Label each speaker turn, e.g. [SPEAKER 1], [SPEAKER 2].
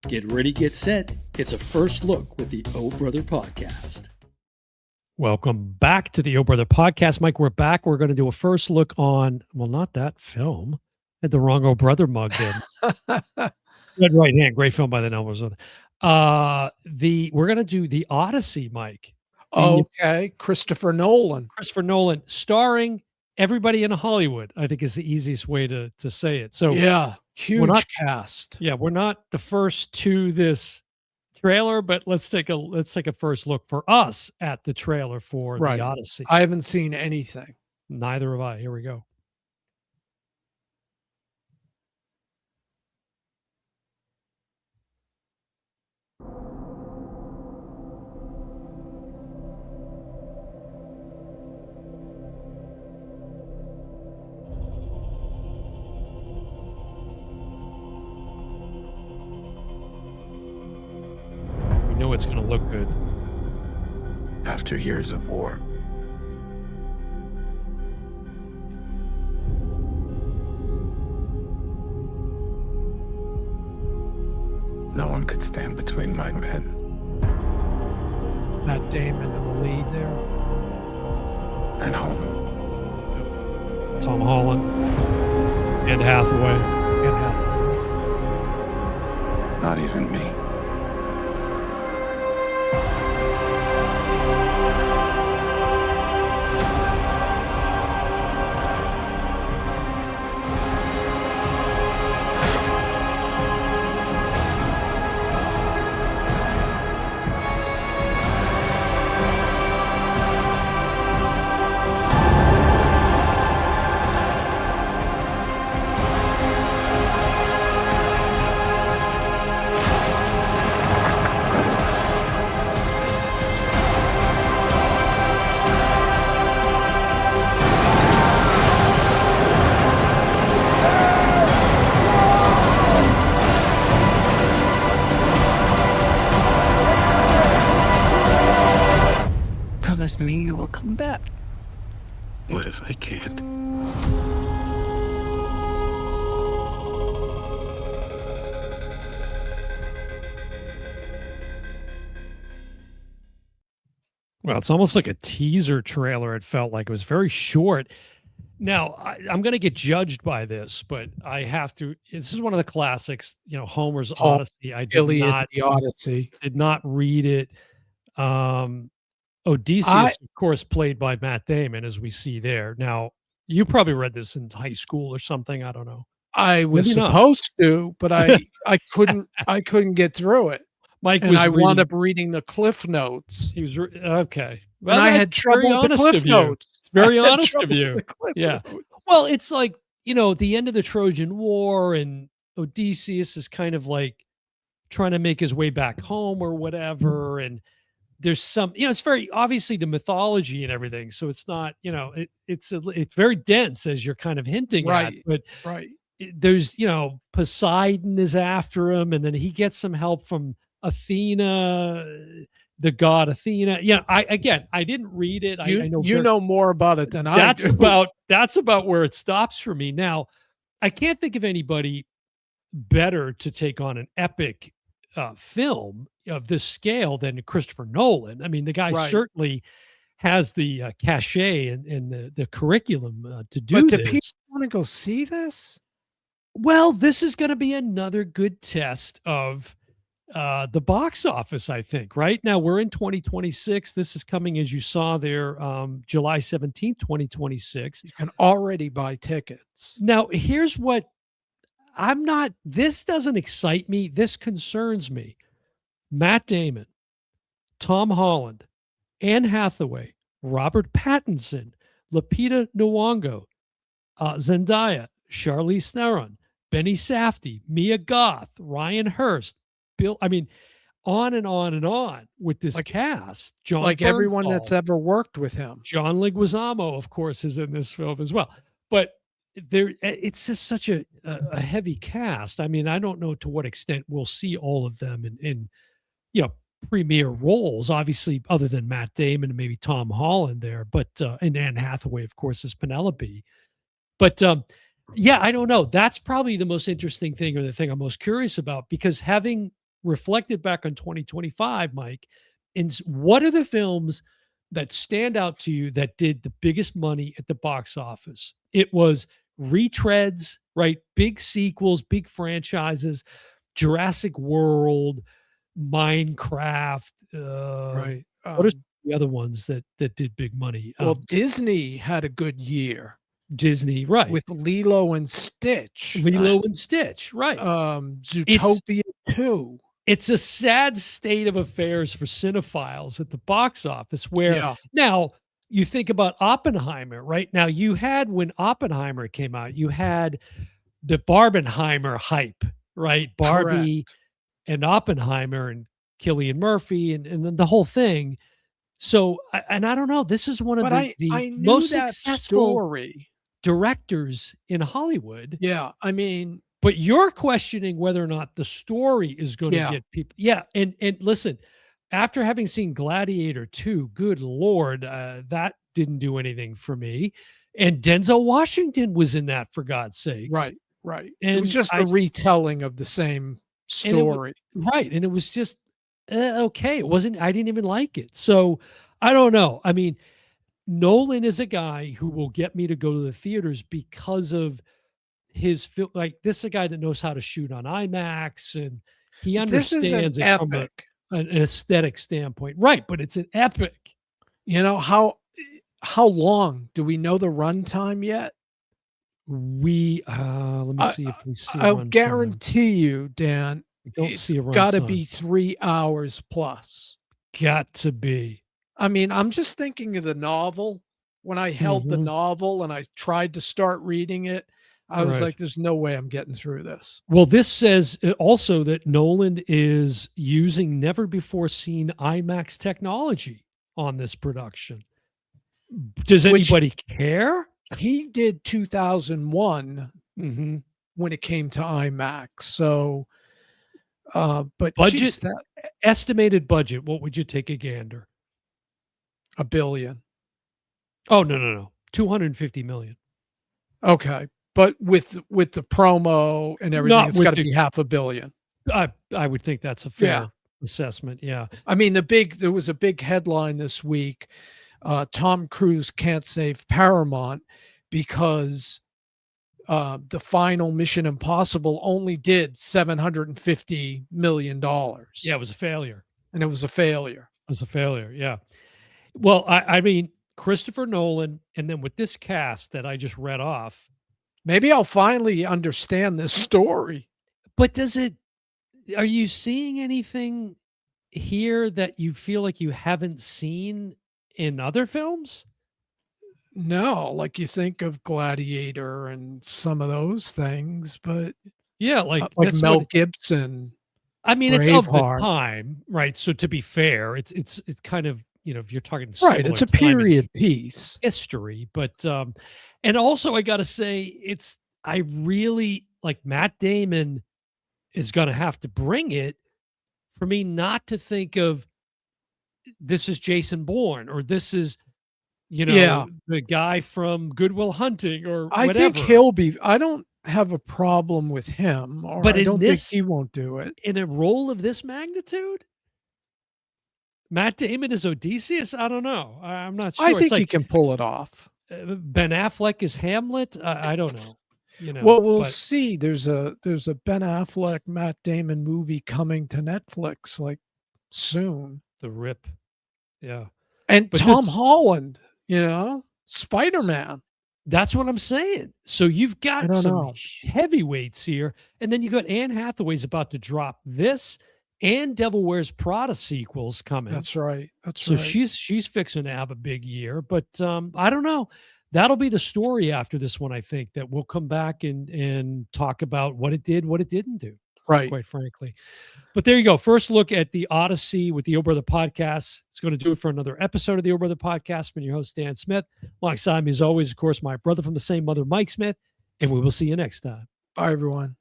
[SPEAKER 1] Get ready, get set. It's a first look with the O Brother Podcast. Welcome back to the O Brother Podcast. Mike, we're back. We're going to do a first look on, well, not that film. I had the wrong O Brother mug in. Red Right Hand, great film by the Nolan. We're going to do the Odyssey, Mike.
[SPEAKER 2] Okay, Christopher Nolan.
[SPEAKER 1] Starring everybody in Hollywood, I think is the easiest way to say it. So
[SPEAKER 2] yeah, huge cast.
[SPEAKER 1] Yeah, we're not the first to this trailer, but let's take a first look for us at the trailer for the Odyssey.
[SPEAKER 2] I haven't seen anything.
[SPEAKER 1] Neither have I. Here we go. It's going to look good.
[SPEAKER 3] After years of war, no one could stand between my men.
[SPEAKER 2] Matt Damon in the lead there.
[SPEAKER 3] And home.
[SPEAKER 1] Tom Holland. And Hathaway.
[SPEAKER 3] Not even me.
[SPEAKER 4] Promise me you will come back.
[SPEAKER 3] What if I can't?
[SPEAKER 1] Well, it's almost like a teaser trailer. It felt like it was very short. Now, I'm going to get judged by this, but I have to. This is one of the classics, Homer's Odyssey. I
[SPEAKER 2] the Odyssey.
[SPEAKER 1] Did not read it. Odysseus, of course, played by Matt Damon, as we see there. Now, you probably read this in high school or something. I don't know.
[SPEAKER 2] I was supposed to, but I couldn't get through it.
[SPEAKER 1] Mike
[SPEAKER 2] and I wound up reading the Cliff Notes.
[SPEAKER 1] He was okay.
[SPEAKER 2] Well, and I had trouble with the Cliff Notes.
[SPEAKER 1] It's very honest of you. Yeah. Well, it's like, the end of the Trojan War, and Odysseus is kind of like trying to make his way back home or whatever. And there's some, it's very obviously the mythology and everything. So it's not, it's very dense, as you're kind of hinting at. But there's, Poseidon is after him, and then he gets some help from Athena, the god Athena. I didn't read it. I know
[SPEAKER 2] you know more about it than I do.
[SPEAKER 1] That's about where it stops for me. Now, I can't think of anybody better to take on an epic film of this scale than Christopher Nolan. I mean, the guy certainly has the cachet and the curriculum to do this.
[SPEAKER 2] But do people want to go see this?
[SPEAKER 1] Well, this is going to be another good test of the box office, I think. Right now, we're in 2026. This is coming, as you saw there, July 17th, 2026.
[SPEAKER 2] You can already buy tickets.
[SPEAKER 1] Now, here's what this doesn't excite me. This concerns me. Matt Damon, Tom Holland, Anne Hathaway, Robert Pattinson, Lupita Nyong'o, Zendaya, Charlize Theron, Benny Safdie, Mia Goth, Ryan Hurst, on and on and on with this cast. John
[SPEAKER 2] Bernthal, everyone that's ever worked with him.
[SPEAKER 1] John Leguizamo, of course, is in this film as well. But it's just such a heavy cast. I mean, I don't know to what extent we'll see all of them in premier roles, obviously, other than Matt Damon and maybe Tom Holland there, but and Anne Hathaway, of course, is Penelope. But I don't know. That's probably the most interesting thing, or the thing I'm most curious about, because having reflected back on 2025, Mike, and what are the films that stand out to you that did the biggest money at the box office? It was retreads, right? Big sequels, big franchises, Jurassic World, Minecraft.
[SPEAKER 2] Right.
[SPEAKER 1] What are the other ones that did big money?
[SPEAKER 2] Well, Disney had a good year
[SPEAKER 1] Disney, right?
[SPEAKER 2] with Lilo and Stitch.
[SPEAKER 1] Lilo and Stitch, right?
[SPEAKER 2] Zootopia 2.
[SPEAKER 1] It's a sad state of affairs for cinephiles at the box office where now you think about Oppenheimer, right? Now you had, when Oppenheimer came out, you had the Barbenheimer hype, right? Barbie and Oppenheimer and Cillian Murphy and then the whole thing. So, I don't know, this is one of the most successful directors in Hollywood.
[SPEAKER 2] Yeah, I mean,
[SPEAKER 1] but you're questioning whether or not the story is going to get people. Yeah, and listen, after having seen Gladiator 2, good Lord, that didn't do anything for me. And Denzel Washington was in that, for God's sakes.
[SPEAKER 2] Right.
[SPEAKER 1] And
[SPEAKER 2] it was just a retelling of the same story.
[SPEAKER 1] And it was just okay. It wasn't, I didn't even like it. So I don't know. I mean, Nolan is a guy who will get me to go to the theaters because of his film. Like, this is a guy that knows how to shoot on IMAX, and he understands it from an aesthetic standpoint. Right. But it's an epic.
[SPEAKER 2] You know, how long do we know the runtime yet?
[SPEAKER 1] Let me see if we see.
[SPEAKER 2] I'll guarantee you, Dan,
[SPEAKER 1] it's
[SPEAKER 2] got to be 3 hours plus.
[SPEAKER 1] Got to be.
[SPEAKER 2] I mean, I'm just thinking of the novel. When I held the novel and I tried to start reading it, I was like, there's no way I'm getting through this.
[SPEAKER 1] Well, this says also that Nolan is using never before seen IMAX technology on this production. Does anybody care?
[SPEAKER 2] He did 2001 when it came to IMAX. So, but
[SPEAKER 1] budget, estimated budget, what would you take a gander?
[SPEAKER 2] $1 billion.
[SPEAKER 1] Oh, no. 250 million.
[SPEAKER 2] Okay. But with the promo and everything, it's got to be $500 million.
[SPEAKER 1] I would think that's a fair assessment. Yeah.
[SPEAKER 2] I mean, there was a big headline this week. Tom Cruise can't save Paramount because the final Mission Impossible only did $750 million.
[SPEAKER 1] Yeah, it was a failure.
[SPEAKER 2] And it was a failure.
[SPEAKER 1] It was a failure, yeah. Well, I mean, Christopher Nolan, and then with this cast that I just read off.
[SPEAKER 2] Maybe I'll finally understand this story.
[SPEAKER 1] But are you seeing anything here that you feel like you haven't seen in other films?
[SPEAKER 2] No, like you think of Gladiator and some of those things, but
[SPEAKER 1] yeah, like
[SPEAKER 2] Mel Gibson.
[SPEAKER 1] I mean, it's of the time, right? So to be fair, it's kind of, you know, if you're talking
[SPEAKER 2] right, it's a period piece
[SPEAKER 1] history, but and also I got to say, I really like Matt Damon is going to have to bring it for me not to think of this is Jason Bourne or this is, you know, the guy from Good Will Hunting or whatever.
[SPEAKER 2] I think he'll be. I don't have a problem with him, but I don't think he won't do it
[SPEAKER 1] in a role of this magnitude. Matt Damon as Odysseus? I don't know. I'm not sure.
[SPEAKER 2] I think he can pull it off.
[SPEAKER 1] Ben Affleck is Hamlet? I don't know. You know.
[SPEAKER 2] Well, we'll see. There's a Ben Affleck, Matt Damon movie coming to Netflix like soon.
[SPEAKER 1] The Rip. Yeah.
[SPEAKER 2] And Tom Holland, you know, Spider-Man.
[SPEAKER 1] That's what I'm saying. So you've got some heavyweights here. And then you got Anne Hathaway's about to drop this and Devil Wears Prada sequels coming.
[SPEAKER 2] That's right.
[SPEAKER 1] So she's fixing to have a big year, but I don't know. That'll be the story after this one. I think that we'll come back and talk about what it did, what it didn't do.
[SPEAKER 2] Right.
[SPEAKER 1] Quite frankly. But there you go. First look at the Odyssey with the O Brother Podcast. It's going to do it for another episode of the O Brother Podcast. I'm your host, Dan Smith. Alongside me, as always, of course, my brother from the same mother, Mike Smith. And we will see you next time.
[SPEAKER 2] Bye, everyone.